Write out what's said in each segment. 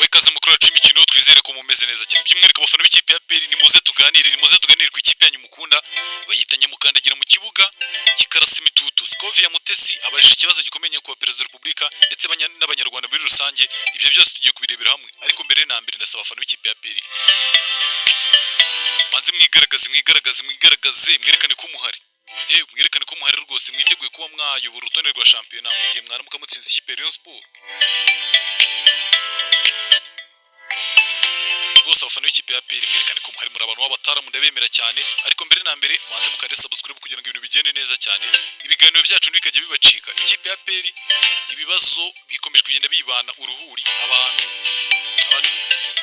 tubaye ikaze mu kuri imikino twizere ko mumeze neza cyane by'umwihariko abafana b'ikipe ya PL ni muze tuganire ku ikipe yanyu mukunda bayitanye mukandagira mu kibuga kikarasa imitutu Scovia Mutesi abajije ikibazo gikomeye ku perezida wa Repubulika ndetse n'abanyarwanda muri rusange ibyo byose tugiye kubirebera hamwe ariko mbere na mbere ndasaba abafana b'ikipe ya PL manze mwigaragaze mwerekane ko muhari mwerekane ko muhari rwose mwiteguye kuba mwayobora urutonde rwa shampiyona mu gihe mwaramuka mutsinze ikipe ya Rayon Sport rwose abafana b'ikipe ya PL mwerekane ko muhari muri abantu b'abataramu ndabemera cyane ariko mbere na mbere manze mukande subscribe kugira ngo ibintu bigende neza cyane ibiganiro byacu ntibikajye bibacika ikipe ya PL ibibazo bikomeje kugenda bibana uruhuri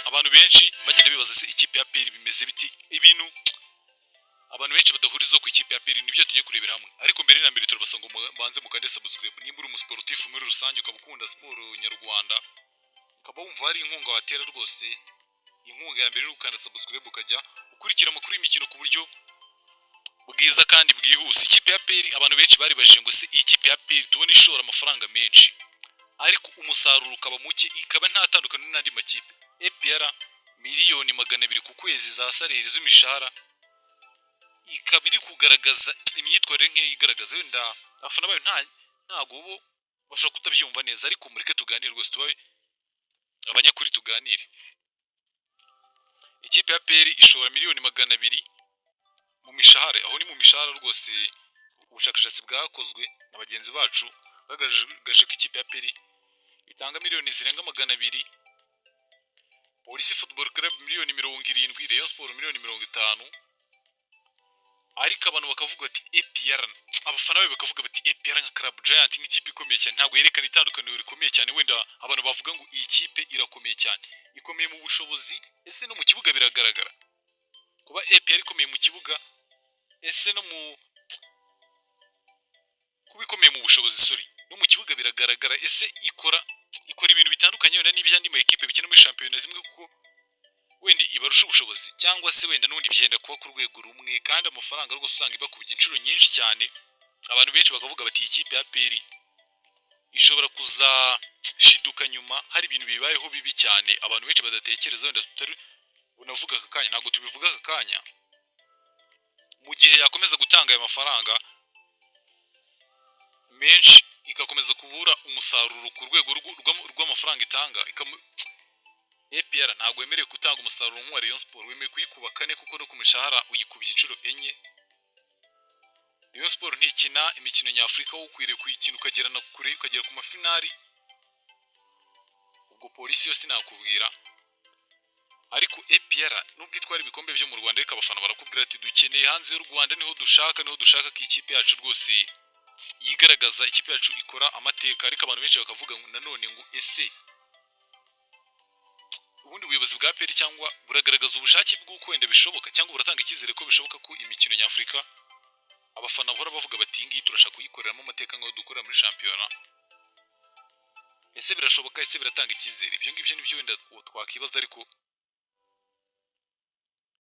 abantu benshi bagenda bibaza se ikipe ya PL bimeze biti ibintu abantu benshi badahuriza ku ikipe ya PL nibyo tugiye kurebera hamwe ariko mbere na mbere turabasanga banze mukande subscribe nimba uri umusportif muri rusange ukabukunda siporo nyarwanda ukaba wumva hari inkunga watera rwose inkunga ya mbere ukanda subscribe ukajya ukurikira amakuru y'imikino ku buryo bwiza kandi bwihuse ikipe ya PL abantu benshi bari bajije ngo se iyi kipe ya PL tubone ishora amafaranga menshi ariko umusaruro ukaba muke ikaba nta tandukano n'andi makipe APR miliyoni 200 ku kwezi za salary z'imishahara ikaba iri kugaragaza imyitwarire nk'iyi igaragaza wenda afana bayo ntago bo bashobora kutabyumva neza ariko mureke tuganire rwose tubaye abanyakuri tuganire ikipe ya PL ishora miliyoni 200 mu mishahara aho ni mu mishahara rwose ubushakashatsi bwakozwe na bagenzi bacu bagaragaje ko ikipe ya PL itanga miliyoni zirenga 200 Police Football Club miliyoni 70 Rayon Sport miliyoni 50 ariko abantu bakavuga ati APR abafana bayo bakavuga bati APR nka Club Giant nk'ikipe ikomeye cyane ntabwo yerekana itandukaniro rikomeye cyane wenda abantu bavuga ngo iyi kipe irakomeye cyane ikomeye mu bushobozi ese no mu kibuga biragaragara kuba APR ikomeye mu kibuga ese no mu kuba ikomeye mu bushobozi no mu kibuga biragaragara ese ikora ibintu bitandukanye wenda n'ibyandi ma equipe bikina muri shampiyona zimwe kuko wenda ibarusha ubushobozi cyangwa se wenda n'undi byenda kuba ku rwego rumwe kandi amafaranga rwose usanga ibakubye inshuro nyinshi cyane abantu benshi bakavuga bati ikipe ya PL ishobora kuzashiduka nyuma hari ibintu bibayeho bibi cyane abantu benshi badatekereza wenda tutari unavuga aka kanya ntabwo tubivuga aka kanya mu gihe yakomeza gutanga aya mafaranga menshi ikakomeza kubura umusaruro ku rwego rw'amafaranga itanga APR ntabwo yemerewe gutanga umusaruro nk'uwa Rayon Sport wemerewe kuyikuba 4 kuko no ku mishahara uyikubye inshuro 4 Rayon Sport ntikina imikino nyafrika wo kwiriye kuyikina ukagerana kure ukagera ku mafinali ubwo polisi yose nakubwira ariko APR nubwo itwara ibikombe byo mu Rwanda ariko abafana barakubwira ati dukeneye hanze y'u Rwanda niho dushaka ko ikipe yacu rwose yigaragaza ikipe yacu ikora amateka ariko abantu benshi bakavuga nanone ngo ese ubundi ubuyobozi bwa PL cyangwa buragaragaza ubushake bw'uko wenda bishoboka cyangwa buratanga icyizere ko bishoboka ko imikino nyafrika abafana bahora bavuga bati ngiyi turashaka kuyikoreramo amateka ngo dukorera muri shampiyona ese birashoboka ese biratanga icyizere ibyo ngibyo nibyo wenda twakibaza ariko